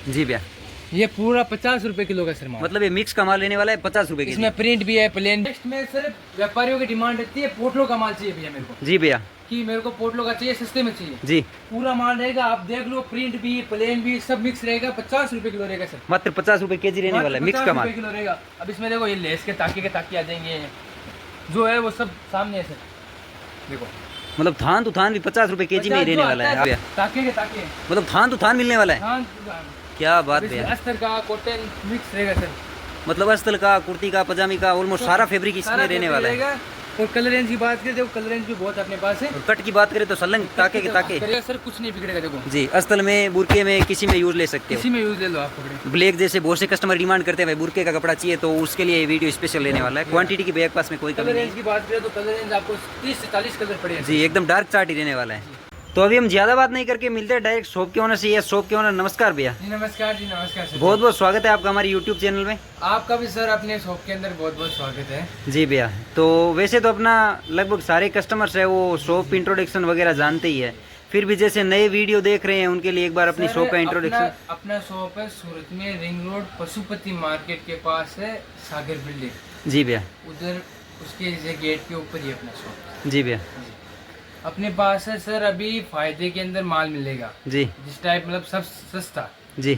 जी भैया, ये पूरा 50 रुपए किलो का सर माल। मतलब ये मिक्स का माल लेने वाला है 50 रुपए के इसमें प्रिंट भी है, प्लेन। नेक्स्ट में सर व्यापारियों की डिमांड रहती है, पोटलो का माल चाहिए भैया मेरे को। जी भैया, कि मेरे को पोटलो का चाहिए, सस्ते में चाहिए। जी, पूरा माल रहेगा, आप देख लो, प्रिंट भी प्लेन भी सब मिक्स रहेगा। 50 रुपए किलो रहेगा सर। मात्र 50 रुपए केजी रहने वाला है मिक्स का माल। किलो रहेगा। अब इसमें देखो ये लेस के ताकि आ जाएंगे, जो है वो सब सामने है सर। देखो मतलब थान तो थान भी 50 रुपए केजी में ही रहने वाला है। ताकि मतलब थान तो थान मिलने वाला है। हाँ, क्या बात है। अस्तर का कॉटन मिक्स रहेगा सर। मतलब अस्तर का, कुर्ती का, पजामी का, ऑलमोस्ट सारा फैब्रिक इसमें रहने वाला है। और कलर रेंज की बात करें, देखो कलर रेंज भी बहुत अपने पास है। और कट की बात करें तो सलंग ताके के ताके सर कुछ नहीं बिगड़ेगा। देखो जी, अस्तर में, बुरके में, किसी में यूज ले सकते हो। किसी में यूज ले लो आप कपड़े। ब्लैक जैसे बहुत से कस्टमर डिमांड करते हैं भाई बुरके का कपड़ा चाहिए, तो उसके लिए वीडियो स्पेशल लेने वाला है। क्वांटिटी की बैग पास में कोई कमी कलर नहीं। रेंज की बात करें तो कलर रेंज आपको 30 से 40 कलर पड़ेगा जी, एकदम डार्क चार्ट ही रहने वाला है। तो अभी हम ज्यादा बात नहीं करके मिलते हैं डायरेक्ट शॉप के ओनर से। या शॉप के ओनर, नमस्कार भैया। जी नमस्कार। जी नमस्कार सर। बहुत बहुत स्वागत है आपका हमारे यूट्यूब चैनल में। आपका भी सर अपने शॉप के अंदर बहुत बहुत स्वागत है। जी भैया, तो वैसे तो अपना लगभग सारे कस्टमर्स है वो शॉप इंट्रोडक्शन वगैरह जानते ही है, फिर भी जैसे नए वीडियो देख रहे हैं उनके लिए एक बार अपनी शॉप का इंट्रोडक्शन। अपना शॉप है सूरत में, रिंग रोड पशुपति मार्केट के पास है, सागर बिल्डिंग। जी भैया, उधर उसके गेट के ऊपर ही अपना शॉप। जी भैया, अपने पास है सर अभी फायदे के अंदर माल मिलेगा। जी, जिस टाइप मतलब सब सस्ता। जी।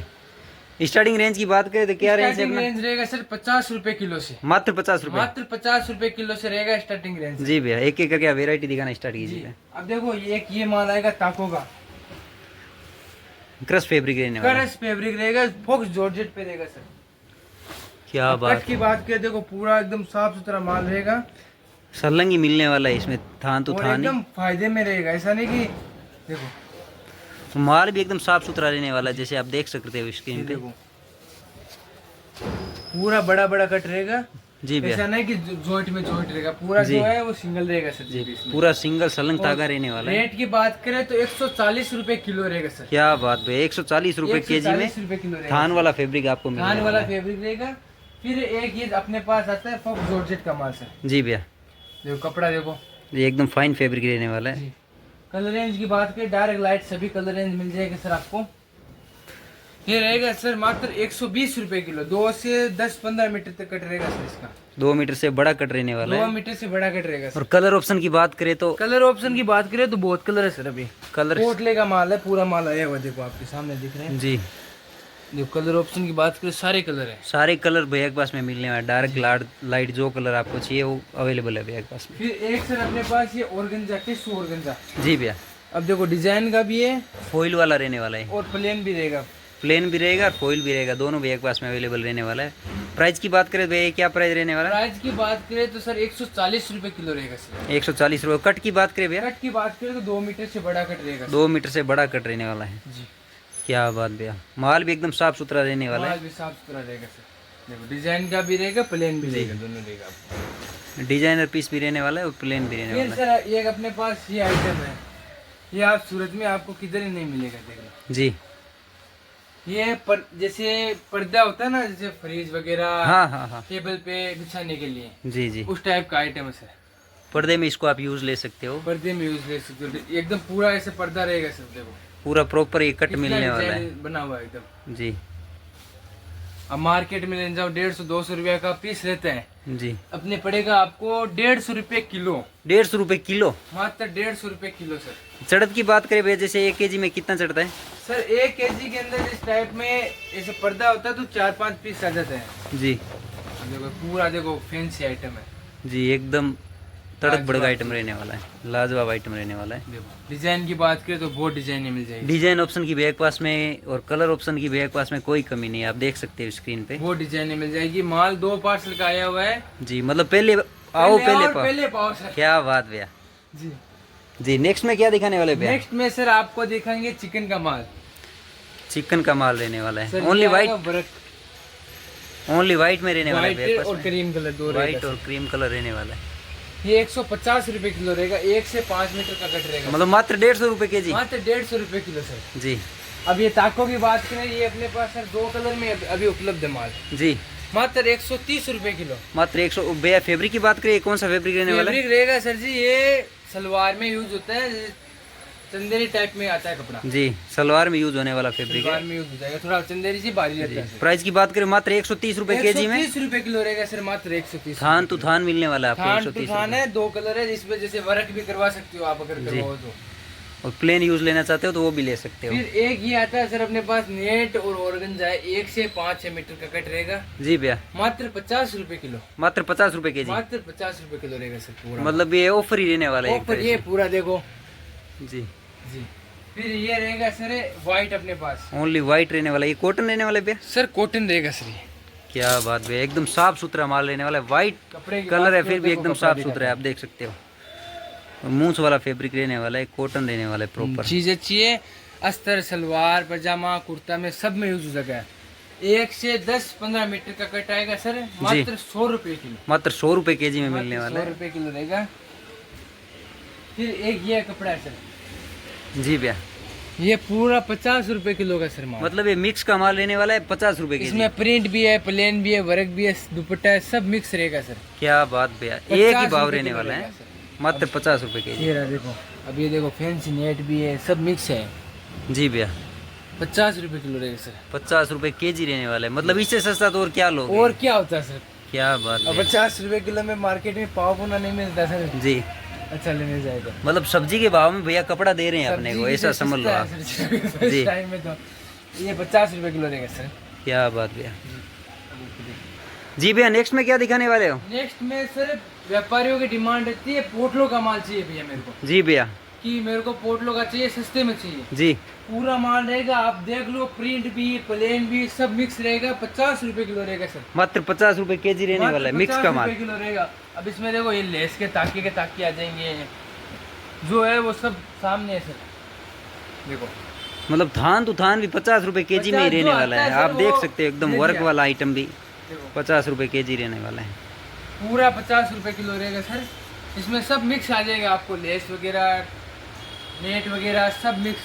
स्टार्टिंग रेंज की बात करें तो क्या रेंज है स्टार्टिंग अपना? रेंज रहेगा सर 50 रुपए किलो से। मात्र 50 रुपए। मात्र 50 रुपए किलो से रहेगा स्टार्टिंग रेंज। जी भैया, एक एक करके वेरायटी दिखाना स्टार्ट कीजिए। अब देखो ये माल आएगा ताको का, क्रश फैब्रिक रहने वाला है। क्रश फैब्रिक रहेगा, फॉक्स जॉर्जेट पे रहेगा सर। क्या बात। कट की बात करें, देखो पूरा एकदम साफ सुथरा माल रहेगा। सलंग ही मिलने वाला है इसमें, थान तो और थान एकदम फायदे में रहेगा, ऐसा नहीं कि देखो ही। माल भी एकदम साफ सुथरा रहने वाला है, जैसे आप देख सकते हो स्क्रीन पे। देखो पूरा बड़ा बड़ा कट रहेगा। जी भैया, ऐसा नहीं कि जॉइंट में जॉइंट रहेगा, पूरा जो है वो सिंगल रहेगा सर। जी, पूरा सिंगल सलंग धागा रहने वाला है। रेट की बात करें तो 140 रुपए किलो रहेगा सर। क्या बात भैया, 140 रुपए केजी में 140 रुपए किलो रहेगा। थान वाला फैब्रिक आपको मिलने थान वाला वाला है। फैब्रिक रहेगा। फिर एक ये अपने पास आता है फॉक्स जॉर्जेट का माल सर। जी भैया, देखो कपड़ा देखो, ये एकदम फाइन फैब्रिक रहने वाला है। कलर रेंज की बात करें, डायरेक्ट लाइट सभी कलर रेंज मिल जाएगा सर आपको। ये रहेगा सर मात्र 120 रुपए किलो। 2 से 10-15 मीटर तक कट रहेगा सर इसका। 2 मीटर से बड़ा कट रहने वाला 2 है। मीटर से बड़ा कट रहेगा सर। और कलर ऑप्शन की बात करें तो कलर ऑप्शन की बात करें तो बहुत कलर है सर। अभी कलर कोटले का माल है, पूरा माल आया हुआ, देखो आपके सामने दिख रहे हैं। जी, देखो कलर ऑप्शन की बात करें, सारे कलर है। सारे कलर भैया के पास में मिलने वाले। डार्क लाइट जो कलर आपको चाहिए वो अवेलेबल है भैया के पास में। फिर एक सर अपने पास ये ऑर्गेन्जा, टिश्यू ऑर्गेन्जा। जी भैया, अब देखो डिजाइन का भी है फॉइल वाला रहने वाला है। और प्लेन भी रहेगा। प्लेन भी रहेगा और फॉइल भी रहेगा, दोनों भैया के पास में अवेलेबल रहने वाला है। प्राइस की बात करें भैया, क्या प्राइस रहने वाला है? प्राइस की बात करें तो सर 140 रुपए किलो रहेगा सर। 140 रुपये। कट की बात करें भैया, कट की बात करें तो 2 मीटर से बड़ा कट रहेगा सर। 2 मीटर से बड़ा कट रहने वाला है। जी, क्या बात भैया, माल भी एकदम साफ सुथरा रहने वाला माल है। भी साफ सुथरा रहेगा सर। देखो डिजाइन का भी रहेगा, प्लेन भी रहेगा, दोनों रहेगा आपको। डिजाइनर पीस भी रहने वाला है और प्लेन भी रहने फिर वाला है। सर एक अपने पास ये आइटम है, ये आप सूरत में आपको किधर ही नहीं मिलेगा। देखो जी, ये जैसे पर्दा होता है ना, जैसे फ्रिज वगैरह, हाँ हाँ हाँ, टेबल पे बिछाने के लिए, जी जी। उस टाइप का आइटम है सर। पर्दे में इसको आप यूज ले सकते हो। पर्दे में यूज ले सकते हो, एकदम पूरा ऐसे पर्दा रहेगा सर। देखो पूरा प्रॉपर ये कट इतना मिलने वाला है। डिजाइन बना हुआ है एकदम। जी, अब मार्केट में ले जाओ 150-200 रुपया का पीस रहता है, जी। अपने पड़ेगा आपको 150 रुपए किलो। 150 रुपये किलो। मात्र 150 रुपए किलो सर। चढ़त की बात करें भैया, जैसे 1 केजी में कितना चढ़ता है? सर 1 केजी के अंदर इस टाइप में ऐसे पर्दा होता है तो 4-5 पीस आ जाते हैं। जी, अब देखो पूरा देखो फैंसी आइटम है। जी, एकदम तड़क भड़क आइटम रहने वाला है, लाजवाब आइटम रहने वाला है। देखो डिजाइन की बात करें तो बहुत डिजाइन मिल जाएगी। डिजाइन ऑप्शन की भैया के पास में और कलर ऑप्शन की भैया के पास में कोई कमी नहीं है, आप देख सकते हो स्क्रीन पे। वो डिजाइन मिल जाएगी। माल 2 पार्सल का आया हुआ है। जी, मतलब पहले आओ पहले पाओ सर। क्या बात भैया। जी जी, नेक्स्ट में क्या दिखाने वाले भैया? नेक्स्ट में सर आपको दिखाएंगे चिकन का माल। चिकन का माल रहने वाला है। सर ओनली ये वाइट, आएगा वर्क, ओनली वाइट में रहने वाला है भैया के वाइट पास और में। क्रीम कलर दो वाइट रहेगा और क्रीम कलर रहने वाला है। सर। ये 150 रुपए किलो रहेगा। 1 से 5 मीटर का कट रहेगा। मतलब मात्र 150 रुपये केजी। मात्र 150 रुपए किलो सर। जी, अब ये ताको की बात करें, ये अपने पास सर 2 कलर में अभी उपलब्ध है माल। जी, मात्र 130 रुपए किलो। मात्र 100। भैया फैब्रिक की बात करें, कौन सा फैब्रिक रहने वाला है? फैब्रिक रहेगा सर जी, ये सलवार में यूज होता है, चंदेरी टाइप में आता है कपड़ा जी, सलवार में यूज होने वाला फैब्रिक सलवार है। में यूज हो जाएगा, थोड़ा चंदेरी सी भारी रहता है। प्राइस की बात करें मात्र 130 रुपए केजी में 130 रुपए किलो रहेगा सर, मात्र 130। थान टू थान मिलने वाला है आपको थान टू 130 थान है, 2 कलर है, जिसमें जैसे वर्क भी करवा सकते हो आप अगर करवाओ तो। और प्लेन यूज लेना चाहते हो तो वो भी ले सकते हो। फिर एक ये आता है सर अपने पास नेट और ऑर्गेन्जा है, 1 से 5 मीटर का कट रहेगा, जी भैया, मात्र 50 रुपए किलो, मात्र 50 रुपए केजी, मात्र 50 रुपए किलो रहेगा सर पूरा। मतलब ये ऑफर ही रहने वाला है एक ऑफर तरह ये पूरा देखो से। जी, जी। फिर ये रहेगा सर व्हाइट अपने पास, ओनली व्हाइट रहने वाला है। ये कॉटन रहने वाला है भैया, सर कॉटन रहेगा सर ये। क्या बात भैया, एकदम साफ सुथरा माल रहने वाला है। व्हाइट कपड़े की कलर है बात फिर करो भी तो एकदम कपड़ा साफ भी सुथरा है, आप देख सकते हो। मूंछ वाला फैब्रिक रहने वाला है, कॉटन रहने वाला है प्रॉपर। चीज अच्छी है, अस्तर सलवार पजामा कुर्ता में सब में यूज हो सका है। 1 से 10-15 मीटर का कट आएगा सर, मात्र 100 रुपए किलो, मात्र 100 रुपए केजी में मिलने वाला 100 है। रुपए किलो रहेगा। फिर एक ये कपड़ा है सर, जी भैया, ये पूरा 50 रुपए किलो का सर माल। मतलब ये मिक्स का माल रहने वाला है 50 रुपए केजी। इसमें प्रिंट भी है, प्लेन भी है, वर्क भी है, दुपट्टा है, सब मिक्स रहेगा सर। क्या बात भैया, 50 एक ही भाव रुपए रहने किलो वाला रहेगा है, सर। मात्र 50 रुपए केजी। ये रहा देखो, अब ये देखो फैंसी नेट भी है, सब मिक्स है, जी भैया, 50 रुपए किलो रहेगा सर। 50 रुपए केजी रहने वाला है, मतलब इससे सस्ता तो और क्या लोगे। और क्या होता है सर, क्या बात अब है 50 रुपए किलो में मार्केट में पाव भुना नहीं मिलता सर। जी, अच्छा लेने जाएगा, मतलब सब्जी के भाव में भैया कपड़ा दे रहे हैं अपने को, ऐसा समझ लो आप। जी। इस टाइम में तो ये 50 रुपए किलो रहेगा सर। क्या बात भैया। जी भैया, नेक्स्ट में क्या दिखाने वाले हो। नेक्स्ट में सर व्यापारियों की डिमांड रहती है, पोटलों का माल चाहिए भैया मेरे को, जी भैया, कि मेरे को पोटलों का चाहिए, सस्ते में चाहिए। जी, पूरा माल रहेगा, आप देख लो, प्रिंट भी प्लेन भी सब मिक्स रहेगा, 50 रुपए किलो रहेगा सर, मात्र 50 रुपए केजी रहने वाला है, मिक्स का माल। 50 रुपए किलो रहेगा। अब इसमें देखो ये लेस के ताके आ जाएंगे, जो है वो सब सामने है सर, देखो मतलब थान तो थान भी 50 रुपए केजी में ही 50 रहने जो वाला आता है, है सर, आप देख वो सकते हो एकदम ले वर्क लिया। वाला आइटम भी देखो 50 रुपए केजी रहने वाला है। पूरा 50 रुपए किलो रहेगा सर। इसमें सब मिक्स आ जाएगा आपको, लेस वगैरह नेट वगैरह सब मिक्स,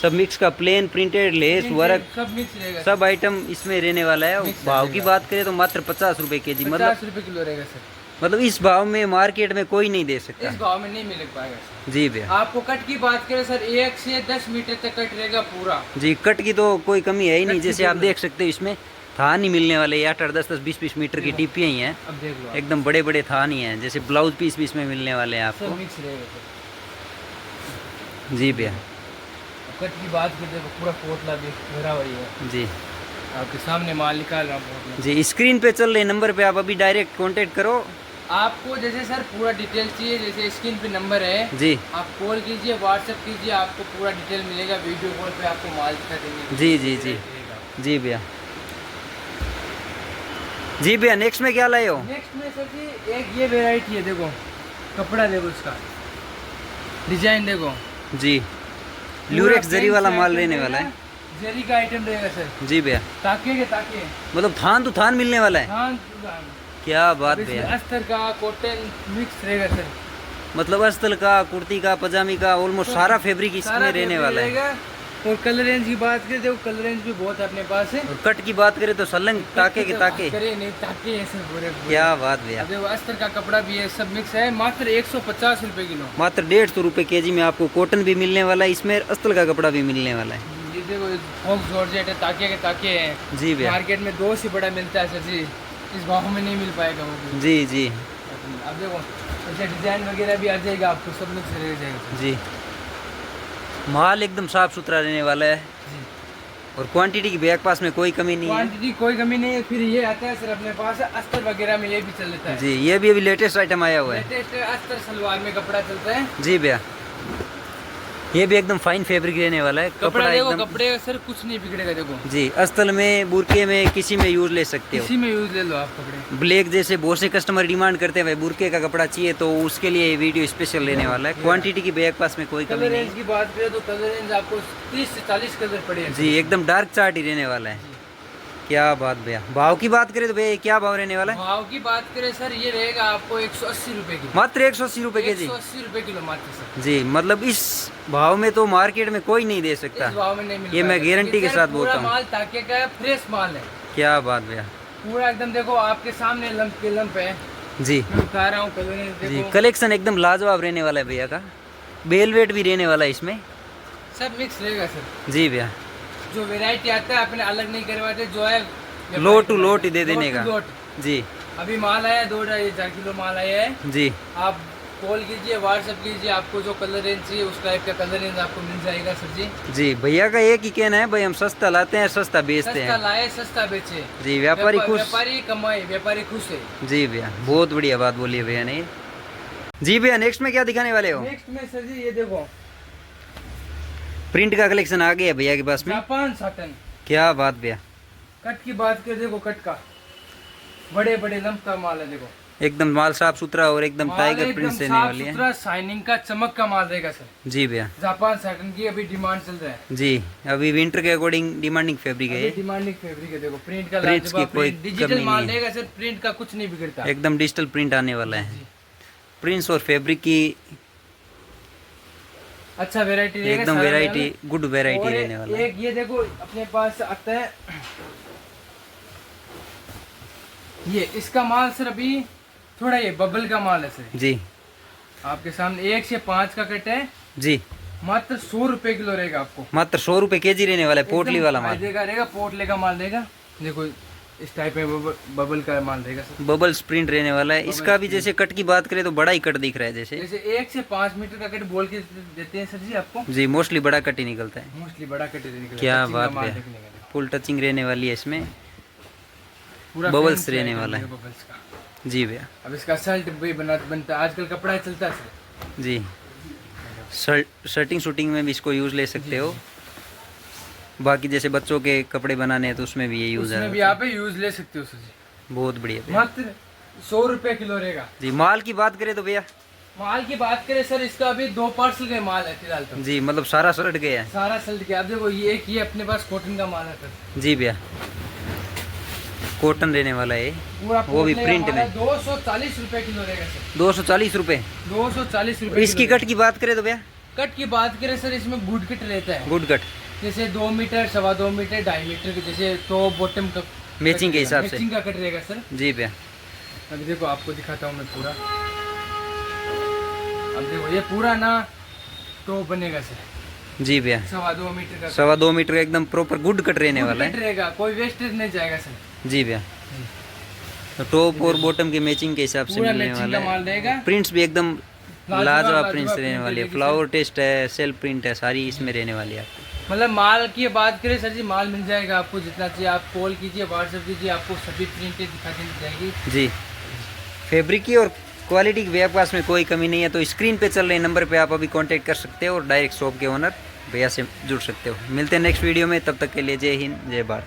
सब मिक्स का प्लेन प्रिंटेड लेस वर्क सब मिक्स रहेगा, सब आइटम इसमें रहने वाला है। मिक्स भाव आ की जाएगा। बात करें तो मात्र 50 रुपए केजी, 50 रुपए किलो रहेगा सर। मतलब इस भाव में मार्केट में कोई नहीं दे सकता। इस भाव में नहीं मिल पाएगा सर। जी भैया, आपको कट की बात करें सर, 1 से 10 मीटर तक कट रहेगा पूरा। जी, कट की तो कोई कमी है ही नहीं, कट की जैसे कोई आप देख सकते हो इसमें थान ही मिलने वाले 8-8, 10-10, 20-20 मीटर की टिपियाँ ही हैं, अब देख लो आप, एकदम बड़े बड़े थान ही हैं, जैसे ब्लाउज पीस भी इसमें मिलने वाले हैं सब आपको। मिक्स रहेगा सर। जी भैया, कट की बात करते तो पूरा पोटला भी भरा हुआ ही है, जी आपके सामने माल निकाल रहा हूँ पोटला। जी, स्क्रीन पे चल रहे नंबर पे आप अभी डायरेक्ट कांटेक्ट करो। आपको जैसे सर पूरा डिटेल चाहिए, जैसे स्क्रीन पे नंबर है, जी आप कॉल कीजिए, व्हाट्सएप कीजिए, आपको पूरा डिटेल मिलेगा, वीडियो कॉल पे आपको माल दिखा देंगे। जी जी जी जी भैया। जी भैया, नेक्स्ट में क्या लाए हो। नेक्स्ट में सर जी एक ये वेराइटी है, देखो कपड़ा देखो इसका, डिजाइन देखो, जी, ल्यूरेक्स जरी वाला माल रहने वाला है। जरी का आइटम रहेगा सर, जी भैया, ताके के ताके, मतलब थान तो थान मिलने वाला है। हाँ क्या बात इसमें भैया, अस्तर का कॉटन मिक्स रहेगा सर, मतलब अस्तर का, कुर्ती का, पजामी का, ऑलमोस्ट सारा फैब्रिक इसमें सारा रहने वाला है। रहेगा। और कलर रेंज की बात करें तो कलर रेंज भी बहुत है अपने पास है। और कट की बात करें तो सलंग ताके के ताके। करे नहीं ताके ऐसे पूरे क्या बात भैया, अब देखो अस्तर का कपड़ा भी है, सब मिक्स है, मात्र 150 रुपए किलो। मात्र 150 रुपए केजी में आपको कॉटन भी मिलने वाला है, इसमें अस्तर का कपड़ा भी मिलने वाला है। ये देखो फॉक्स जॉर्जेट है, ताके के ताके हैं। जी भैया, मार्केट में 2 से बड़ा मिलता है सर जी, इस भाव में नहीं मिल पाएगा वो भी। जी जी अब देखो ऐसे डिजाइन वगैरह भी आ जाएगा, आपको सब मिक्स रह जाएगा जी, माल एकदम साफ सुथरा रहने वाला है जी। और क्वांटिटी की बैग पास में कोई कमी नहीं है। क्वांटिटी कोई कमी नहीं है। फिर ये आता है सर अपने पास अस्तर वगैरह में, ये भी चल लेता है जी, ये भी अभी लेटेस्ट आइटम आया हुआ है। लेटेस्ट अस्तर सलवार में कपड़ा चलता है। जी भैया, ये भी एकदम फाइन फैब्रिक रहने वाला है, कपड़ा देखो, एकदम। कपड़े सर कुछ नहीं बिगड़ेगा, देखो जी, अस्तर में, बुरके में, किसी में यूज ले सकते हो। इसी में यूज ले लो आप कपड़े। ब्लैक जैसे बहुत से कस्टमर डिमांड करते हैं भाई बुरके का कपड़ा चाहिए, तो उसके लिए ये वीडियो स्पेशल लेने वाला है। क्वांटिटी की बैग पास में कोई कमी कलर नहीं रेंज की बात करें तो कलर रेंज आपको 30 से 40 कलर पड़े। जी, एकदम डार्क चार्ट ही रहने वाला है। क्या बात भैया, भाव की बात करें तो भैया क्या भाव रहने वाला है। भाव की बात करें सर, ये रहेगा आपको 180 रुपए किलो, मात्र 180 रुपए केजी। 180 रुपए किलो मात्र सर। जी, मतलब इस भाव में तो मार्केट में कोई नहीं दे सकता। इस भाव में नहीं मिल ये मैं पाएगा। गारंटी के सर, साथ पूरा बोलता हूँ। माल ताके का है, फ्रेश माल है क्या बात भैया, पूरा एकदम। देखो आपके सामने लंप के लंप है, जी मैं उठा रहा हूँ कलर रेंज जी, देखो। कलेक्शन एकदम लाजवाब रहने वाला है भैया का। बेलवेट भी रहने वाला है इसमें, सब मिक्स रहेगा सर। जी भैया, जो वैरायटी आता है अपने अलग नहीं करवाते, जो है लोट टू लोट ही दे देने का। लोट। जी अभी माल आया 2-4 किलो माल आया है। जी आप कॉल कीजिए, व्हाट्सएप कीजिए, आपको जो कलर रेंज चाहिए उस टाइप का कलर रेंज आपको मिल जाएगा सर जी। जी, भैया का एक ही कहना है भाई, हम सस्ता लाते हैं सस्ता बेचते सस्ता हैं। लाए सस्ता बेचे। जी, व्यापारी खुश। व्यापारी कमाए, व्यापारी खुश है। जी भैया, बहुत बढ़िया बात बोली है भैया ने। जी भैया, नेक्स्ट में क्या दिखाने वाले हो? नेक्स्ट में सर जी ये देखो, प्रिंट का कलेक्शन आ गया भैया के पास में। Japan satin. क्या बात भैया, कट की बात कर, देखो कट का बड़े बड़े लंप का माल है। देखो एकदम माल साफ सुथरा और एकदम माल टाइगर एकदम प्रिंट देने साफ वाली है। सुथरा शाइनिंग का चमक का माल रहेगा सर। जी भैया, जापान साटन की अभी डिमांड चल रहा है। जी अभी विंटर के अकॉर्डिंग डिमांडिंग फैब्रिक है अभी ये। डिमांडिंग फैब्रिक है। देखो प्रिंट का प्रिंट्स की लाजवाब कोई प्रिंट, डिजिटल कमी माल नहीं है। रहेगा सर, प्रिंट का कुछ नहीं बिगड़ता। एकदम डिजिटल प्रिंट आने वाला है। प्रिंट्स और फैब्रिक की अच्छा वैरायटी रहेगा, एकदम सारा वैरायटी, माल। गुड वैरायटी और रहने वाला है। एक ये देखो अपने पास आता है ये, इसका माल सर अभी थोड़ा ये बबल का माल है सर। जी आपके सामने 1 से 5 का कट है, जी, मात्र 100 रुपए किलो रहेगा आपको। मात्र 100 रुपए केजी रहने वाला है, पोटली वाला माल। फायदे का रहेगा, पोटले का माल रहेगा। देखो इस टाइप में बबल का माल रहेगा सर। बबल प्रिंट रहने वाला है। इसका भी जैसे कट की बात करें तो बड़ा ही कट दिख रहा है जैसे। जैसे 1 से 5 मीटर का कट बोल के देते हैं सर जी आपको। जी, मोस्टली बड़ा कट ही निकलता है। मोस्टली बड़ा कट निकलेगा। क्या टचिंग का बात माल है, देखने का देखो। फुल टचिंग रहने वाली है इसमें, पूरा बबल्स फैंसी रहने आइटम वाला है। रहेगा बबल्स का। जी भैया, अब इसका शर्ट भी बनता है, आजकल कपड़ा चलता है सर। जी शर्टिंग शूटिंग में भी इसको यूज ले सकते हो। बाकी जैसे बच्चों के कपड़े बनाने हैं तो उसमें भी ये यूज उसमें भी है। आप यूज ले सकते हो सर जी। बहुत बढ़िया भैया। मात्र 100 रुपए किलो रहेगा। जी, माल की बात करें तो भैया, माल की बात करें सर, इसका अभी 2 पार्सल का माल है फिलहाल तो। जी मतलब सारा शर्ट गया है। सारा सल्ट के आप देखो, ये एक ये अपने पास कॉटन का माल है सर। जी भैया, कॉटन रहने वाला है पूरा वो भी पोटले का प्रिंट माल है, में। 240 रुपए किलो रहेगा सर। 240 रुपए। 240 रुपए। इसकी कट की बात करें तो भैया, कट की बात करें सर, इसमें गुड कट रहता है। गुड कट जैसे 2 मीटर, 2.25 मीटर, 2.5 मीटर के, जैसे तो बॉटम का मैचिंग के हिसाब से। मैचिंग का कट रहेगा सर। जी भैया, अभी देखो आपको दिखाता हूँ मैं पूरा। अब देखो ये पूरा ना तो बनेगा सर। जी भैया, 2.25 मीटर का 2.25 मीटर का एकदम प्रॉपर गुड कट रहने good वाला कट है। रहेगा, कोई वेस्टेज नहीं जाएगा सर। जी भैया, तो टॉप और बॉटम के मैचिंग के हिसाब से पूरा मिलने मैचिंग वाला का माल है। रहेगा। प्रिंट्स भी एकदम लाजवाब प्रिंट्स रहने print वाली है। रहेगी फ्लावर टेस्ट है, सेल्फ प्रिंट है, सारी इसमें रहने वाली है आपको। मतलब माल की बात करें सर जी, माल मिल जाएगा आपको जितना चाहिए। आप कॉल कीजिए, व्हाट्सएप कीजिए, आपको सभी प्रिंटें दिखा दी जाएगी। जी, फैब्रिक की और क्वालिटी की भैया के पास में कोई कमी नहीं है। तो स्क्रीन पे चल रहे नंबर पे आप अभी कांटेक्ट कर सकते हो और डायरेक्ट शॉप के ओनर भैया से जुड़ सकते हो। मिलते हैं नेक्स्ट वीडियो में, तब तक के लिए जय हिंद, जय भारत।